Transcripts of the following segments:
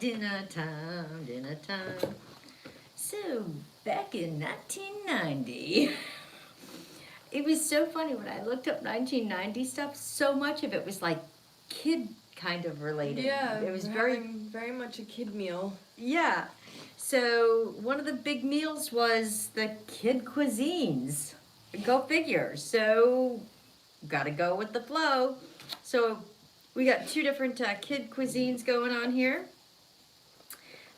dinner time, dinner time. So, back in 1990, it was so funny when I looked up 1990 stuff, so much of it was like kid kind of related. Yeah, It was very much a kid meal. yeah. So, one of the big meals was the kid cuisines. Go figure. So, gotta go with the flow. So, we got two different kid cuisines going on here.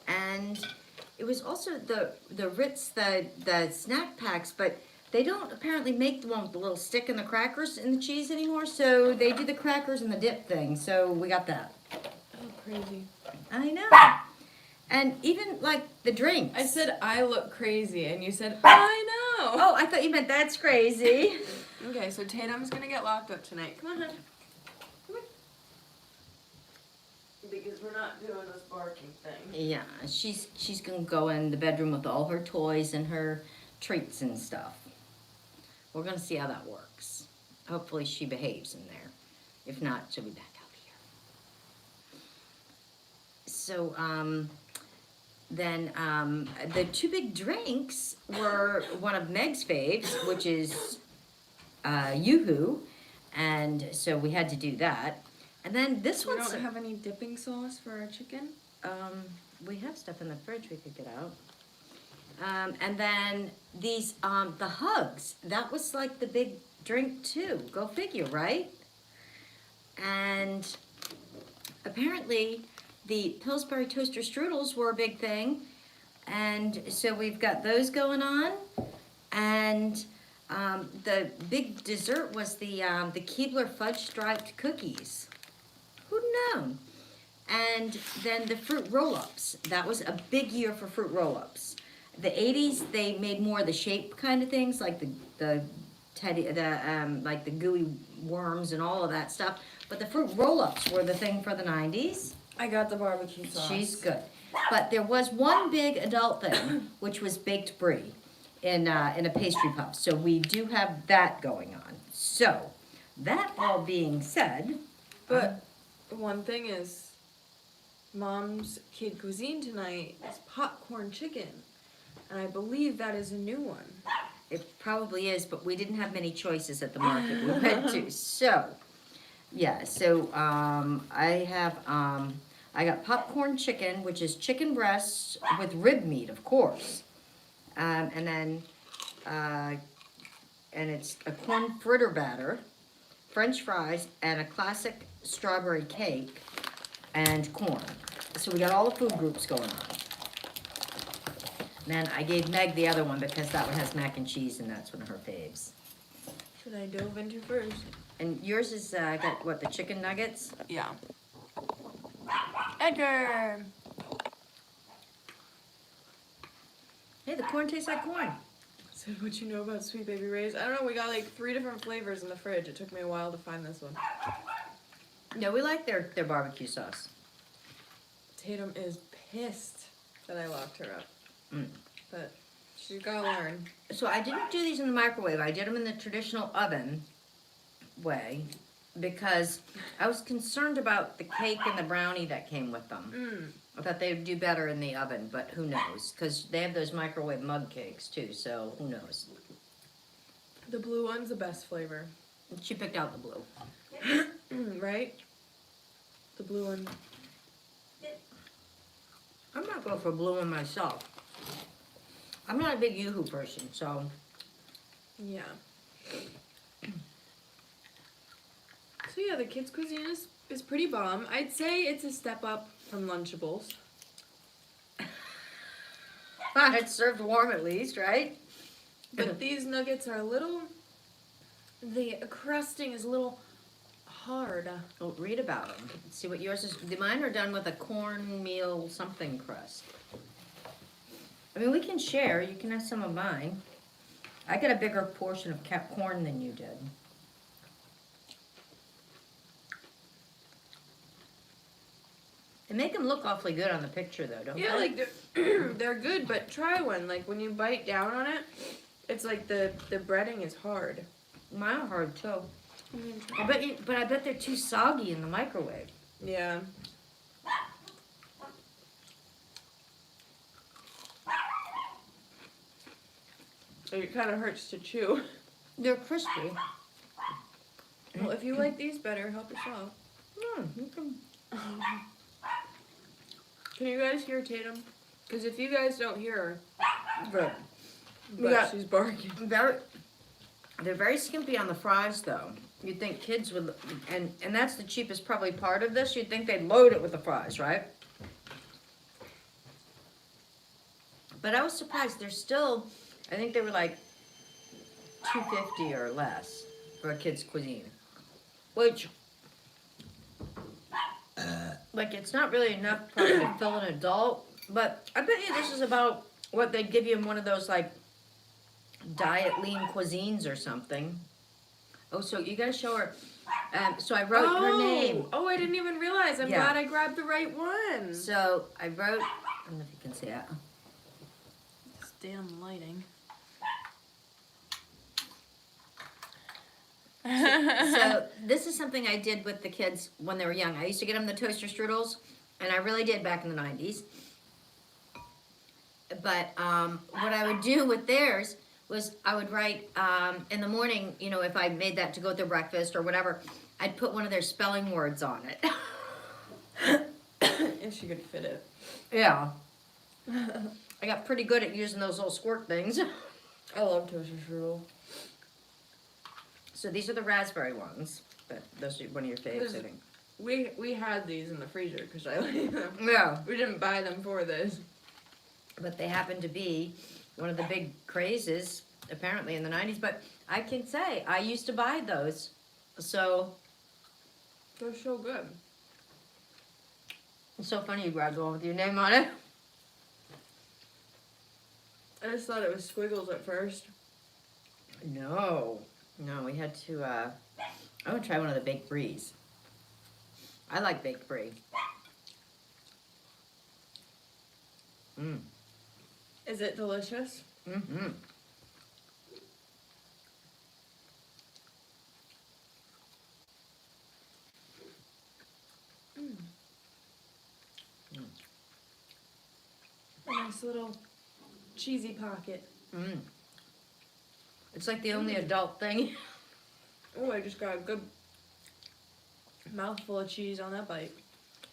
And it was also the Ritz, the snack packs, but they don't apparently make the one with the little stick and the crackers and the cheese anymore. So they do the crackers and the dip thing. So we got that. Oh, crazy. I know. And even like the drinks. I said I look crazy, and you said I know. Oh, I thought you meant that's crazy. Okay, so Tatum's gonna get locked up tonight. Come on, hon. Come on. Because we're not doing this barking thing. Yeah, she's gonna go in the bedroom with all her toys and her treats and stuff. We're gonna see how that works. Hopefully she behaves in there. If not, she'll be back out here. So, then the two big drinks were one of Meg's faves, which is Yoo-Hoo, and so we had to do that. And then this We one's don't have any dipping sauce for our chicken. we have stuff in the fridge we could get out. And then these the hugs. That was like the big drink too. Go figure, right? And apparently the Pillsbury toaster strudels were a big thing, and so we've got those going on. And the big dessert was the Keebler fudge striped cookies. Who'd known? And then the fruit roll-ups. That was a big year for fruit roll-ups. The 80s, they made more of the shape kind of things, like the like the gooey worms and all of that stuff. But the fruit roll-ups were the thing for the 90s. I got the barbecue sauce. She's good. But there was one big adult thing, which was baked brie in a pastry puff. So we do have that going on. So, that all being said, But one thing is, Mom's kid cuisine tonight is popcorn chicken. And I believe that is a new one. it probably is, but we didn't have many choices at the market we went to. So, yeah, so I got popcorn chicken, which is chicken breasts with rib meat, of course. And then, and it's a corn fritter batter, French fries, and a classic strawberry cake, and corn. So we got all the food groups going on. Then I gave Meg the other one because that one has mac and cheese, and that's one of her faves. Should I dove into first? And yours is got what, the chicken nuggets? Yeah. Edgar! Hey, the corn tastes like corn. Said what you know about Sweet Baby Ray's. I don't know, we got like 3 different flavors in the fridge. It took me a while to find this one. No, we like their barbecue sauce. Tatum is pissed that I locked her up. Mm. But she's gotta learn. So I didn't do these in the microwave. I did them in the traditional oven way because I was concerned about the cake and the brownie that came with them. I thought they would do better in the oven, but who knows? Because they have those microwave mug cakes too, so who knows? The blue one's the best flavor. She picked out the blue. Right? The blue one. I'm not going for blue one myself. I'm not a big Yoo-Hoo person, so. Yeah. So yeah, the kids' cuisine is pretty bomb. I'd say it's a step up from Lunchables. It's served warm at least, right? But these nuggets are a little, the crusting is a little hard. Oh, read about them. See what yours is. Mine are done with a cornmeal something crust. I mean, we can share. You can have some of mine. I got a bigger portion of corn than you did. They make them look awfully good on the picture, though, don't they? Yeah, like they're good, but try one. Like when you bite down on it, it's like the breading is hard. Mine are hard too. But I bet they're too soggy in the microwave. Yeah. so it kind of hurts to chew. They're crispy. Well, if you like these better, help yourself. You can. Can you guys hear Tatum? Because if you guys don't hear her, Good. but Yeah. she's barking. They're very skimpy on the fries, though. You'd think kids would, and that's the cheapest probably part of this. You'd think they'd load it with the fries, right? But I was surprised. They're still, I think they were like $2.50 or less for a kid's cuisine, which, like, it's not really enough probably to fill an adult. But I bet you this is about what they'd give you in one of those like diet lean cuisines or something. Oh, so you gotta show her. So I wrote her name. Oh, I didn't even realize. I'm Yeah. glad I grabbed the right one. So I wrote. I don't know if you can see it. This damn lighting. So this is something I did with the kids when they were young. I used to get them the toaster strudels, and I really did back in the 90s. But what I would do with theirs was I would write in the morning, you know, if I made that to go with their breakfast or whatever, I'd put one of their spelling words on it. If she could fit it. Yeah. I got pretty good at using those little squirt things. I love toaster strudel. So these are the raspberry ones. But those are one of your faves, I think. We had these in the freezer because I like them. Yeah. We didn't buy them for this. But they happen to be one of the big crazes, apparently, in the 90s. But I can say, I used to buy those. So, They're so good. it's so funny you grabbed the one with your name on it. I just thought it was squiggles at first. No, we had to, I want to try one of the baked bries. I like baked brie. Mmm. Is it delicious? Mm-hmm. A nice little cheesy pocket. Mm. It's like the only adult thing. Oh, I just got a good mouthful of cheese on that bite.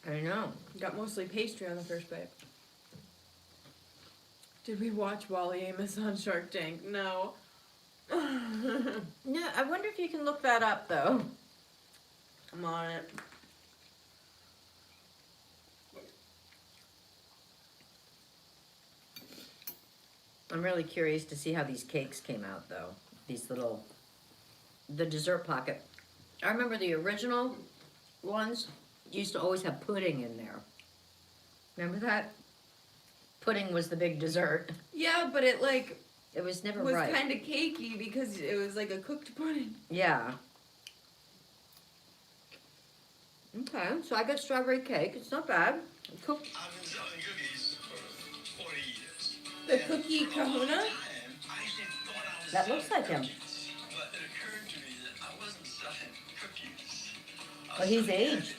I know. Got mostly pastry on the first bite. Did we watch Wally Amos on Shark Tank? No. No, I wonder if you can look that up, though. I'm on it. I'm really curious to see how these cakes came out, though. These little, the dessert pocket. I remember the original ones used to always have pudding in there. Remember that? Pudding was the big dessert. Yeah, but it like It was never was right. kind of cakey because it was like a cooked pudding. Yeah. Okay, so I got strawberry cake. It's not bad. Cooked. I've been selling cookies for 40 years. The cookie kahuna? That looks like him. But it occurred to me that I wasn't selling cookies. Well, he's aged.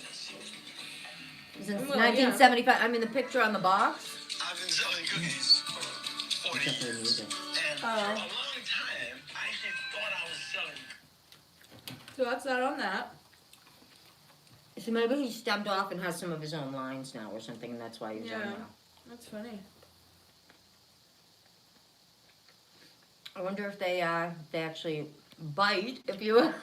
Since Well, yeah. 1975. I mean, the picture on the box. I've been selling cookies for 40 Except for the years. music. And for a long time, I actually thought I was selling. So that's that on that. So maybe he stepped off and has some of his own lines now or something, and that's why he's on Yeah. now. That's funny. I wonder if they actually bite, if you will,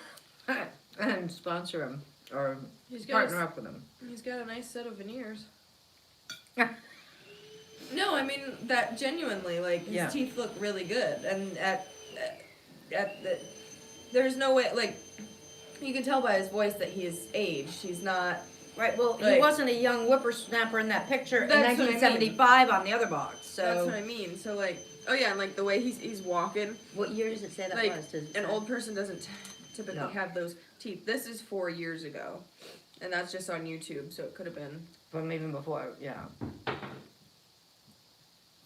and sponsor him or He's got partner up with him. He's got a nice set of veneers. No, I mean that genuinely, like his Yeah. teeth look really good, and at the, there's no way, like you can tell by his voice that he is aged. He's not. Right, well, he Like- wasn't a young whippersnapper in that picture in That's what I mean. 1975 on the other box. That's So, what I mean. So like, oh yeah, and like the way he's walking, what year does it say that like was? Does it an say? old person doesn't typically No. have those teeth. This is 4 years ago, and that's just on YouTube, so it could have been. From even before, yeah.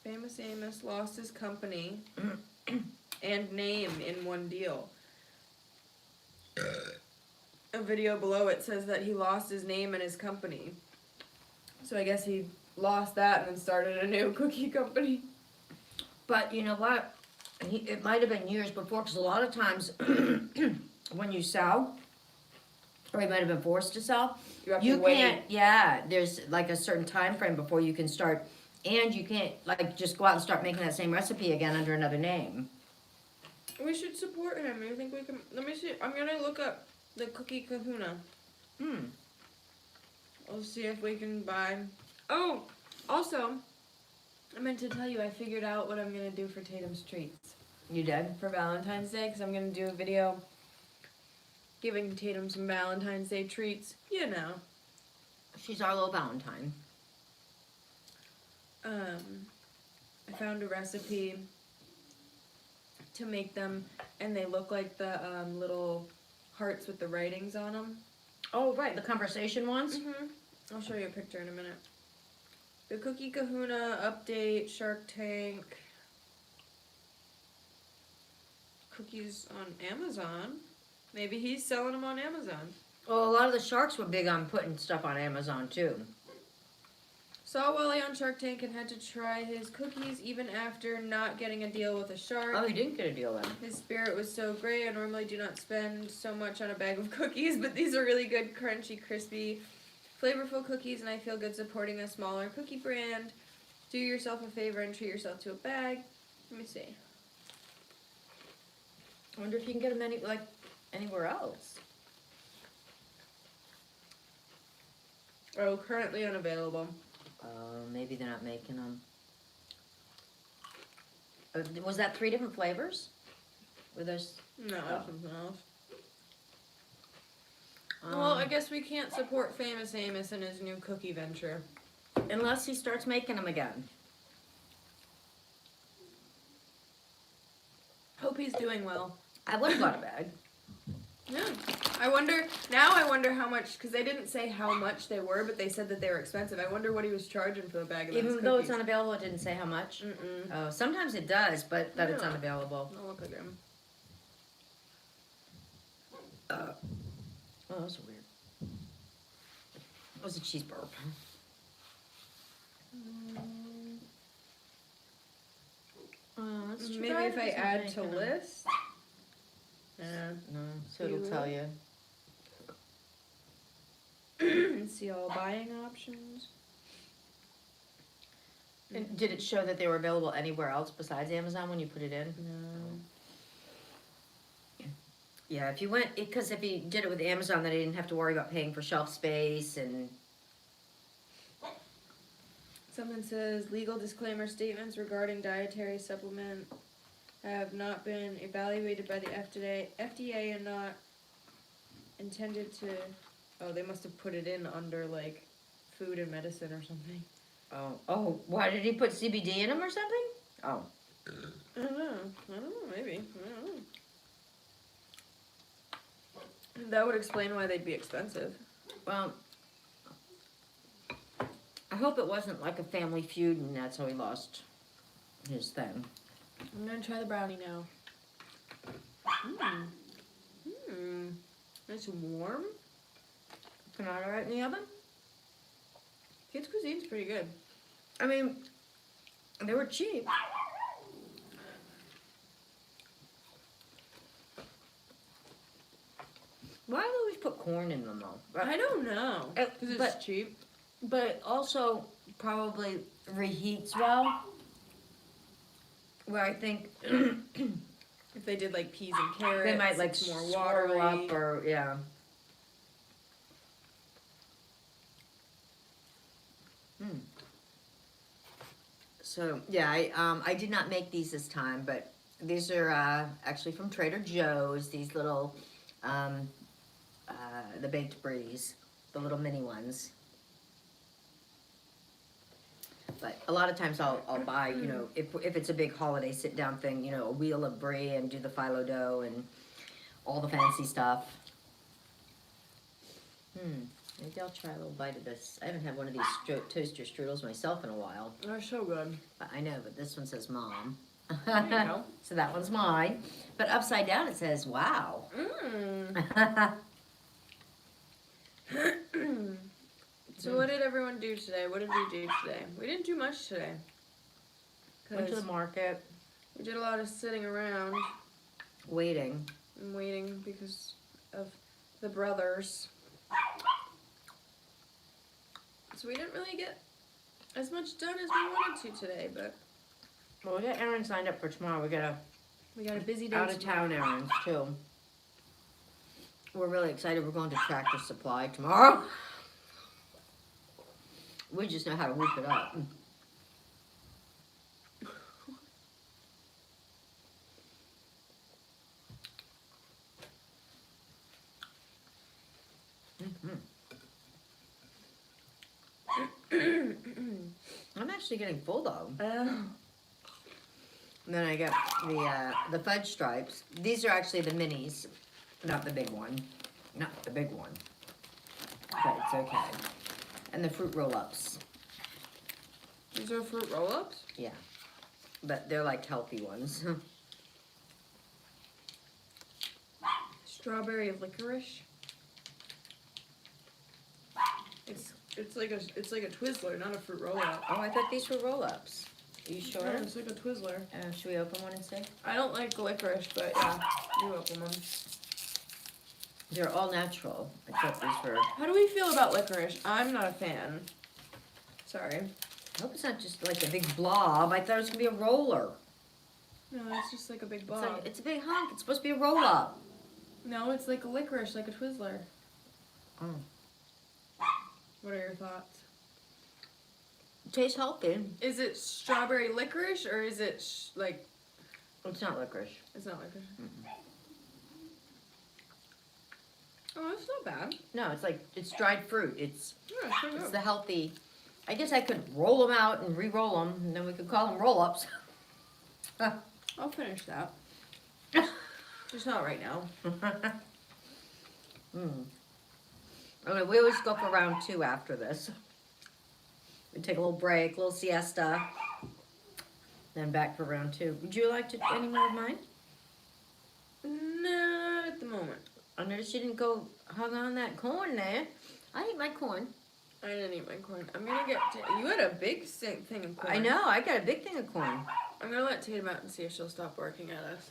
Famous Amos lost his company and name in one deal. A video below it says that he lost his name and his company. So I guess he lost that and then started a new cookie company. But you know what? It might have been years before, because a lot of times when you sell, or you might have been forced to sell, You have you to wait. can't. Yeah, there's like a certain time frame before you can start, and you can't like just go out and start making that same recipe again under another name. We should support him. You think we can? Let me see. I'm gonna look up the Cookie Kahuna. Hmm. We'll see if we can buy. Oh, also, I meant to tell you I figured out what I'm gonna do for Tatum's treats You did? for Valentine's Day because I'm gonna do a video giving Tatum some Valentine's Day treats. You know. She's our little Valentine. I found a recipe to make them, and they look like the little hearts with the writings on them. Oh, right, the conversation ones. I'll show you a picture in a minute. The Cookie Kahuna update, Shark Tank. Cookies on Amazon. Maybe he's selling them on Amazon. Well, a lot of the sharks were big on putting stuff on Amazon too. Saw Wally on Shark Tank and had to try his cookies even after not getting a deal with a shark. Oh, he didn't get a deal then. His spirit was so great. I normally do not spend so much on a bag of cookies, but these are really good, crunchy, crispy, flavorful cookies, and I feel good supporting a smaller cookie brand. Do yourself a favor and treat yourself to a bag. Let me see. I wonder if you can get them anywhere else. Oh, currently unavailable. Maybe they're not making them. Was that 3 different flavors? Were those? No, Oh. something else. Well, I guess we can't support Famous Amos in his new cookie venture. Unless he starts making them again. Hope he's doing well. I would have bought a bag. Yeah. I wonder how much, because they didn't say how much they were, but they said that they were expensive. I wonder what he was charging for the bag of those Even though it's cookies. unavailable, it didn't say how much. Mm-mm. Oh, sometimes it does, but that it's Yeah. unavailable. I'll look again. Oh, that was weird. That was a cheese burp. That's too Maybe bad if I it's not add to making 'em. list. Yeah. No, so it'll You tell will? you. See all buying options. And did it show that they were available anywhere else besides Amazon when you put it in? No. Yeah, if you went, because if you did it with Amazon, then you didn't have to worry about paying for shelf space and. Someone says legal disclaimer statements regarding dietary supplement have not been evaluated by the FDA and not intended to. Oh, they must have put it in under like food and medicine or something. Oh, why did he put CBD in them or something? Oh. I don't know. Maybe. I don't know. That would explain why they'd be expensive. Well, I hope it wasn't like a family feud and that's how he lost his thing. I'm gonna try the brownie now. Nice and warm. Come out alright in the oven? Kids Cuisine's pretty good. I mean, they were cheap. Why do they always put corn in them though? I don't know. Uh, Because it's but- cheap. But it also probably reheats well. Where I think If they did like peas and carrots, they might like it's more swirl watery. up or yeah. So yeah, I did not make these this time, but these are actually from Trader Joe's. These little the baked bries, the little mini ones. But a lot of times I'll buy, you know, if it's a big holiday sit down thing, you know, a wheel of brie and do the phyllo dough and all the fancy stuff. Maybe I'll try a little bite of this. I haven't had one of these toaster strudels myself in a while. They're so good. But I know, but this one says mom. There you go. So that one's mine. But upside down it says wow. So what did everyone do today? What did we do today? We didn't do much today. Went to the 'Cause market. We did a lot of sitting around Waiting. and waiting because of the brothers. So we didn't really get as much done as we wanted to today, but Well, we got errands signed up for tomorrow. We got we got a busy day out of tomorrow. town errands too. We're really excited. We're going to Tractor Supply tomorrow. We just know how to whoop it up. I'm actually getting full though. Oh. And then I get the fudge stripes. These are actually the minis, not the big one. Not the big one. But it's okay. And the fruit roll-ups. These are fruit roll-ups? Yeah. But they're like healthy ones. Strawberry licorice. It's like a Twizzler, not a fruit roll-up. Oh, I thought these were roll-ups. Are you sure? Yeah, it's like a Twizzler. Should we open one and see? I don't like licorice, but yeah, you open them. They're all natural, except these were. How do we feel about licorice? I'm not a fan. Sorry. I hope it's not just like a big blob. I thought it was gonna be a roller. No, it's just like a big It's, blob. like, it's a big hunk. It's supposed to be a roll-up. No, it's like a licorice, like a Twizzler. Oh. What are your thoughts? It tastes healthy. Is it strawberry licorice or is it like? It's not licorice. It's not licorice. Oh, it's not bad. No, it's dried fruit. It's Yeah, it's pretty it's good. the healthy. I guess I could roll them out and re-roll them, and then we could call them roll-ups. I'll finish that. Just not right now. Okay, we always go for round 2 after this. We take a little break, a little siesta, then back for round 2. Would you like to any more of mine? Not at the moment. I noticed you didn't go hung on that corn there. I ate my corn. I didn't eat my corn. I'm gonna get. You had a big thing of corn. I know, I got a big thing of corn. I'm gonna let Tatum out and see if she'll stop working at us.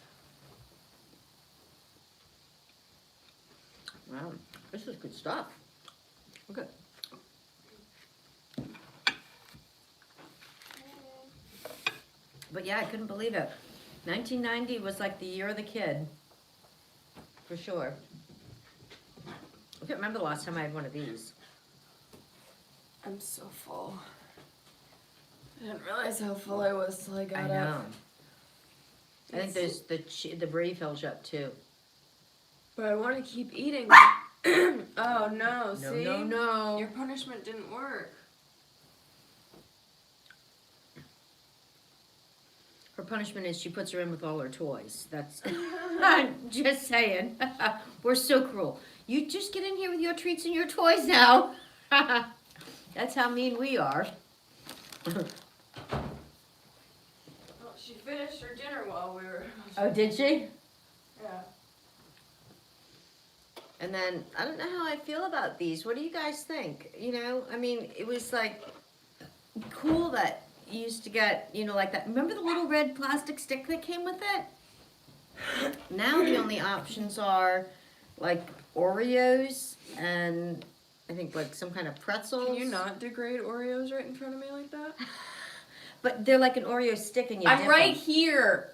Wow, this is good stuff. Okay. But yeah, I couldn't believe it. 1990 was like the year of the kid. For sure. I can't remember the last time I had one of these. I'm so full. I didn't realize how full I was till I got I up. know. I think there's the brie fills you up too. But I want to keep eating. Oh no! No, See, no. your punishment didn't work. Her punishment is she puts her in with all her toys. That's I'm just saying. We're so cruel. You just get in here with your treats and your toys now. That's how mean we are. Well, she finished her dinner while we were. Oh, did she? Yeah. And then I don't know how I feel about these. What do you guys think? You know, I mean, it was like cool that you used to get, you know, like that. Remember the little red plastic stick that came with it? Now the only options are like Oreos and I think like some kind of pretzels. Can you not degrade Oreos right in front of me like that? But they're like an Oreo stick and you I'm dip right 'em. here.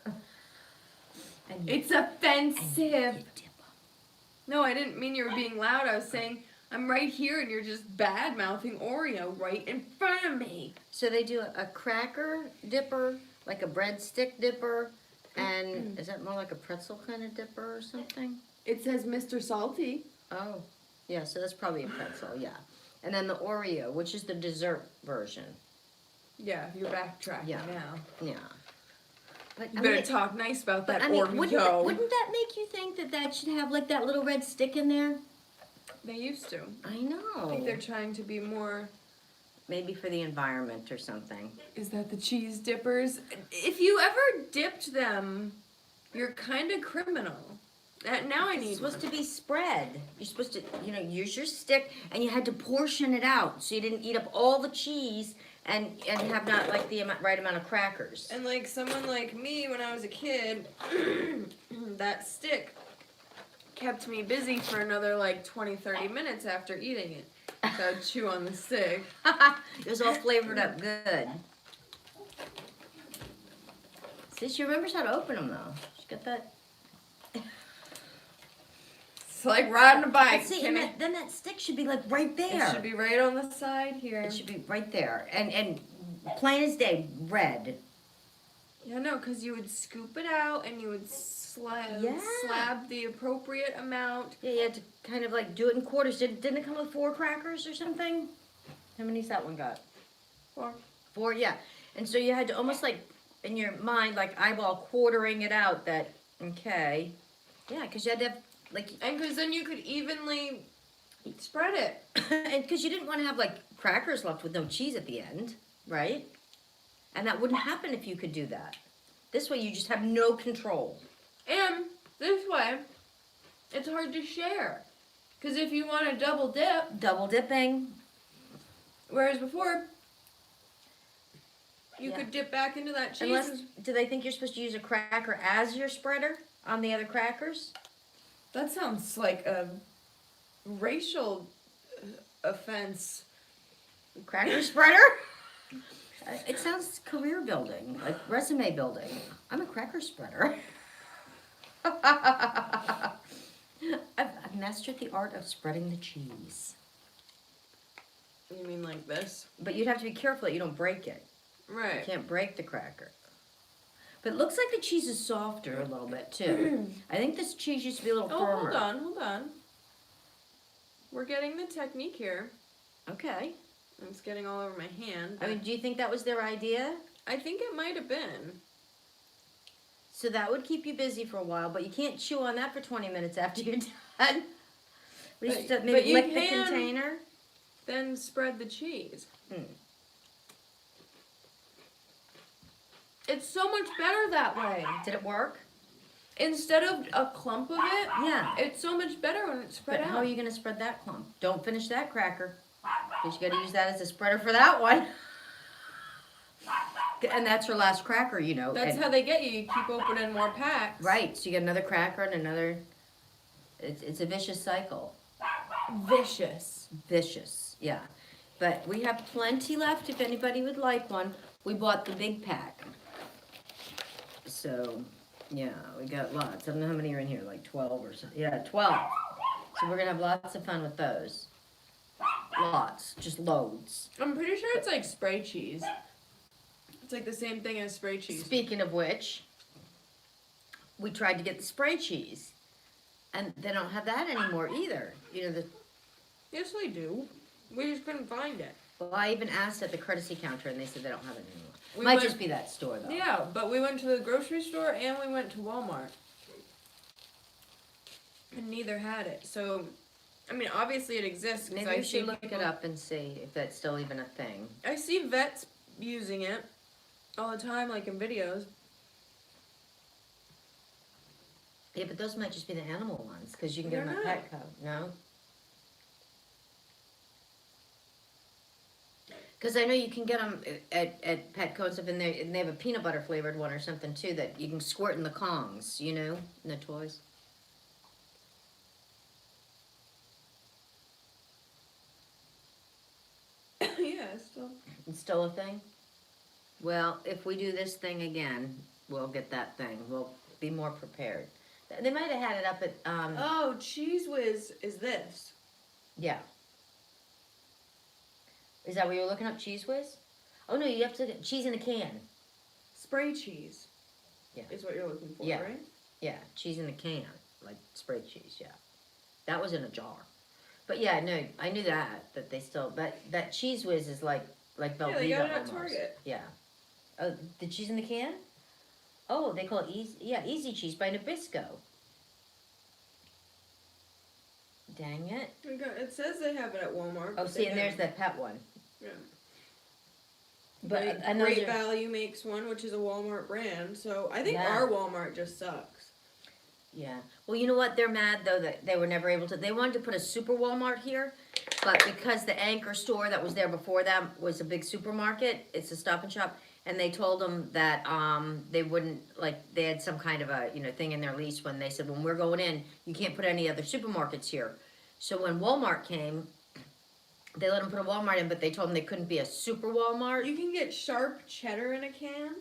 And you, It's and offensive. you dip 'em. No, I didn't mean you were being loud. I was saying I'm right here and you're just bad mouthing Oreo right in front of me. So they do a cracker dipper, like a breadstick dipper, and is that more like a pretzel kind of dipper or something? It says Mr. Salty. Oh, yeah, so that's probably a pretzel, yeah. And then the Oreo, which is the dessert version. Yeah, you're backtracking Yeah. now. Yeah. But You I better mean, talk nice about but that I mean, Oreo. wouldn't that make you think that that should have like that little red stick in there? They used to. I I think know. they're trying to be more. Maybe for the environment or something. Is that the cheese dippers? If you ever dipped them, you're kind of criminal. Now I It's need supposed one. to be spread. You're supposed to, use your stick, and you had to portion it out so you didn't eat up all the cheese and have not like the right amount of crackers. And like someone like me when I was a kid, that stick kept me busy for another like 20-30 minutes after eating it. So I'd chew on the stick. It was all flavored up good. See, she remembers how to open them though. She got that. It's like riding a bike. But see, and then that stick should be like right there. It should be right on the side here. It should be right there, and plain as day, red. Yeah, no, because you would scoop it out and you would slab the appropriate amount. Yeah, you had to kind of like do it in quarters. Didn't it come with 4 crackers or something? How many's that one got? 4. 4, yeah. And so you had to almost like in your mind like eyeball quartering it out. That okay, yeah, because you had to have like And because then you could evenly spread it. and because you didn't want to have like crackers left with no cheese at the end, right? And that wouldn't happen if you could do that. This way you just have no control. And this way, it's hard to share. Because if you want to double dip, Double dipping. whereas before, you Yeah. could dip back into that cheese. Unless, do they think you're supposed to use a cracker as your spreader on the other crackers? That sounds like a racial offense. Cracker spreader? It sounds career building, like resume building. I'm a cracker spreader. I've mastered the art of spreading the cheese. You mean like this? But you'd have to be careful that you don't break it. You Right. can't break the cracker. But it looks like the cheese is softer a little bit too. I think this cheese used to be a little Oh, firmer. hold on. We're getting the technique here. Okay. It's getting all over my hand. I mean, do you think that was their idea? I think it might have been. So that would keep you busy for a while, but you can't chew on that for 20 minutes after you're done. We used to But maybe you lick the can- container. Then spread the cheese. Hmm. It's so much better that way. Did it work? Instead of a clump of it, Yeah. it's so much better when it's spread But out. how are you going to spread that clump? Don't finish that cracker. Because you got to use that as a spreader for that one. And that's your last cracker, you know. That's and- how they get you. You keep opening more packs. Right. So you get another cracker and another. It's a vicious cycle. Vicious. Vicious, yeah. But we have plenty left if anybody would like one. We bought the big pack. So, yeah, we got lots. I don't know how many are in here, like 12 or something. Yeah, 12. So we're going to have lots of fun with those. Lots, just loads. I'm pretty sure it's like spray cheese. It's like the same thing as spray cheese. Speaking of which, we tried to get the spray cheese. And they don't have that anymore either. You know, Yes, they do. We just couldn't find it. well, I even asked at the courtesy counter and they said they don't have it anymore. We Might went- just be that store though. Yeah, but we went to the grocery store and we went to Walmart. And neither had it. So, I mean, obviously it exists. 'Cause Maybe I we see should look people- it up and see if that's still even a thing. I see vets using it all the time, like in videos. Yeah, but those might just be the animal ones because you can get them They're at Petco. No? Because I know you can get them at Petco and stuff, and they have a peanut butter flavored one or something too that you can squirt in the Kongs, you know, in the toys. Yeah, still. It's still a thing? Well, if we do this thing again, we'll get that thing. We'll be more prepared. They might have had it up at, Oh, Cheese Whiz is this. yeah. Is that where you're looking up Cheese Whiz? Oh no, you have to get cheese in a can. Spray cheese. Yeah. Is what you're looking for, Yeah. right? Yeah, cheese in a can, like spray cheese. Yeah, that was in a jar. But yeah, no, I knew that they still. But that Cheese Whiz is like Velveeta Yeah, they got it at almost. Target. Yeah. Oh, the cheese in the can. Oh, they call it easy. Yeah, Easy Cheese by Nabisco. Dang it. It says they have it at Walmart. Oh, but see, they and there's don't. that pet one. Yeah. But Great, and those Great are, Value makes one, which is a Walmart brand. So I think Yeah. our Walmart just sucks. yeah. Well, you know what? They're mad though that they were never able to. They wanted to put a super Walmart here, But because the anchor store that was there before them was a big supermarket, it's a Stop and Shop, and they told them that they wouldn't, like, they had some kind of a, thing in their lease when they said, when we're going in, you can't put any other supermarkets here. So when Walmart came, they let them put a Walmart in, but they told them they couldn't be a super Walmart. You can get sharp cheddar in a can.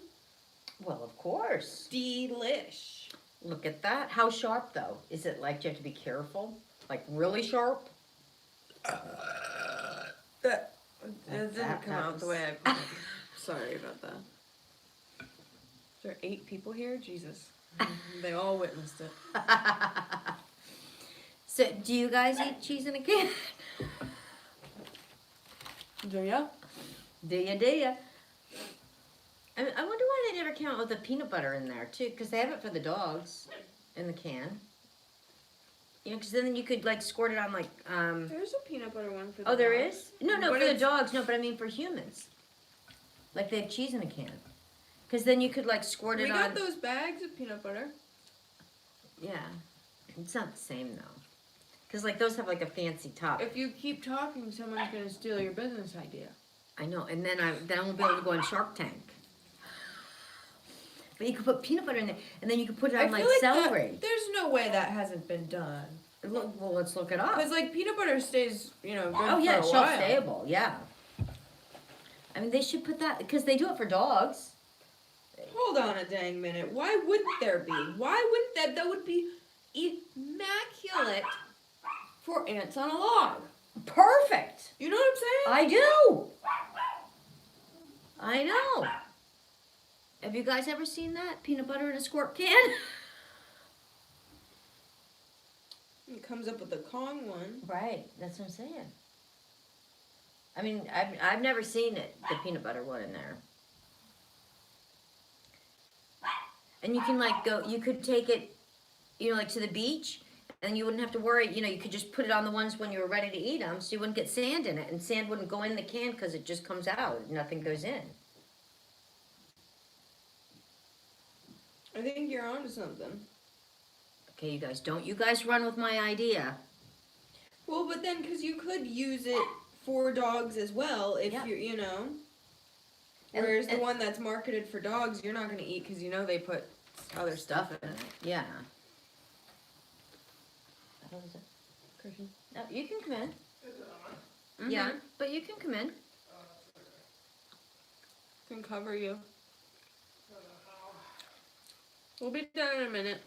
Well, of course. Delish. Look at that. How sharp, though? Is it like you have to be careful? Like really sharp? That Like didn't that, come that out was- the way I planned. Sorry about that. There are 8 people here? Jesus. They all witnessed it. So, do you guys eat cheese in a can? Do ya? Do ya? I wonder why they never came out with the peanut butter in there, too, because they have it for the dogs in the can. Because then you could, like, squirt it on, like, There's a peanut butter one for the Oh, there dogs. is? No, But for the it's- dogs. No, but I mean for humans. Like they have cheese in a can. Because then you could like squirt We it got on. those bags of peanut butter. Yeah. It's not the same though. Because like those have like a fancy top. If you keep talking, someone's gonna steal your business idea. I know. And then I won't be able to go on Shark Tank. But you could put peanut butter in there, and then you could put it on like celery. there's no way that hasn't been done. Look, well, let's look it up. Because like peanut butter stays, good Oh yeah, for a shelf while. stable. Yeah. I mean, they should put that because they do it for dogs. Hold on a dang minute. Why wouldn't there be? Why wouldn't that? That would be immaculate for ants on a log. Perfect. You know what I'm saying? I do. I know. Have you guys ever seen that? Peanut butter in a squirt can? It comes up with the Kong one. Right, that's what I'm saying. I mean, I've never seen it, the peanut butter one in there. And you can like go, you could take it, like to the beach, and you wouldn't have to worry, you could just put it on the ones when you were ready to eat them, so you wouldn't get sand in it, and sand wouldn't go in the can because it just comes out, nothing goes in. I think you're onto something. Okay, you guys, don't you guys run with my idea. Well, but then, because you could use it for dogs as well, if Yeah. And, Whereas and- the one that's marketed for dogs, you're not going to eat because they put other stuff in it. Yeah. What was it? Christian. No, you can come in. Mhm. Yeah, but you can come in. Can cover you. We'll be done in a minute.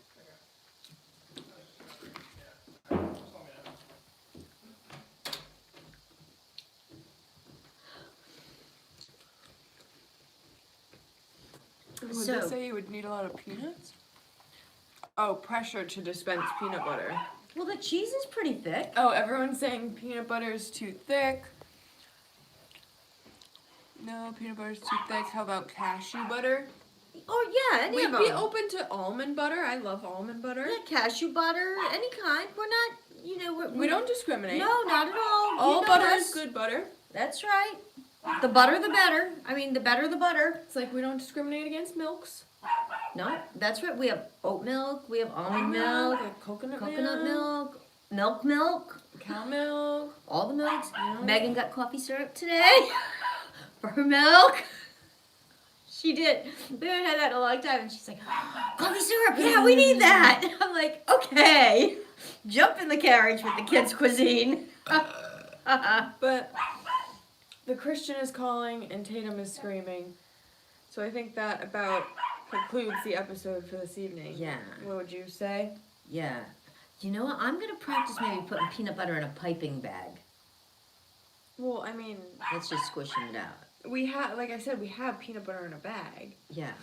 Would So- they say you would need a lot of peanuts? Oh, pressure to dispense peanut butter. Well, the cheese is pretty thick. Oh, everyone's saying peanut butter is too thick. No, peanut butter is too thick. How about cashew butter? Oh yeah, any We'd of be them. open to almond butter. I love almond butter. Yeah, cashew butter, any kind. We're not, We don't discriminate. No, not at all. All You know butter us. is good butter. That's right. The butter, the better. I mean, the better, the butter. It's like we don't discriminate against milks. No, that's right. We have oat milk. We have almond milk, coconut milk, milk, cow milk. all the milks. Yeah. Megan got coffee syrup today for her milk. She did. We haven't had that in a long time. And she's like, coffee syrup, yeah, we need that. I'm like, okay. Jump in the carriage with the kids' cuisine. But the Christian is calling and Tatum is screaming. So I think that about concludes the episode for this evening. Yeah. What would you say? Yeah. You know what? I'm going to practice maybe putting peanut butter in a piping bag. Well, I mean, That's just squishing it out. we have, like I said, we have peanut butter in a bag. Yeah.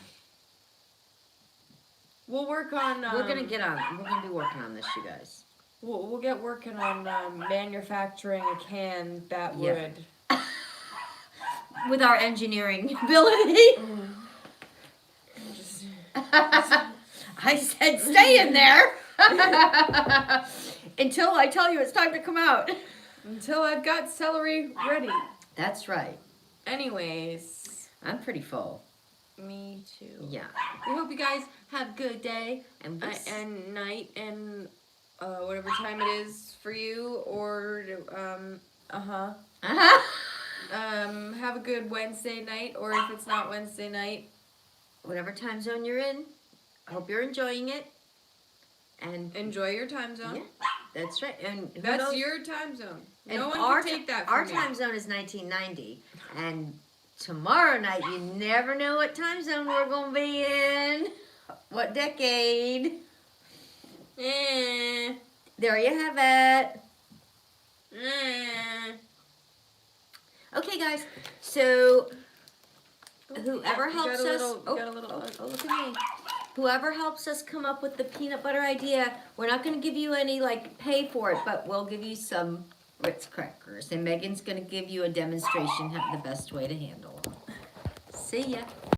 We'll work on. We're going to be working on this, you guys. We'll get working on manufacturing a can that Yeah. would. With our engineering ability. Just, I said stay in there. Until I tell you it's time to come out. until I've got celery ready. That's right. Anyways, I'm pretty full. me too. Yeah. We hope you guys have a good day And we'll and night and whatever time it is for you, or Uh-huh. Uh-huh. Have a good Wednesday night, or if it's not Wednesday night, Whatever time zone you're in, I hope you're enjoying it. And enjoy your time zone. yeah, that's right. And who That's knows? your time zone. And No one our can take that Our from you. time zone is 1990, and tomorrow night you never know what time zone we're gonna be in, what decade. There you have it. Okay, guys. So whoever helps us, look at me. Whoever helps us come up with the peanut butter idea, we're not going to give you any pay for it, but we'll give you some Ritz crackers, and Megan's going to give you a demonstration of the best way to handle them. See ya.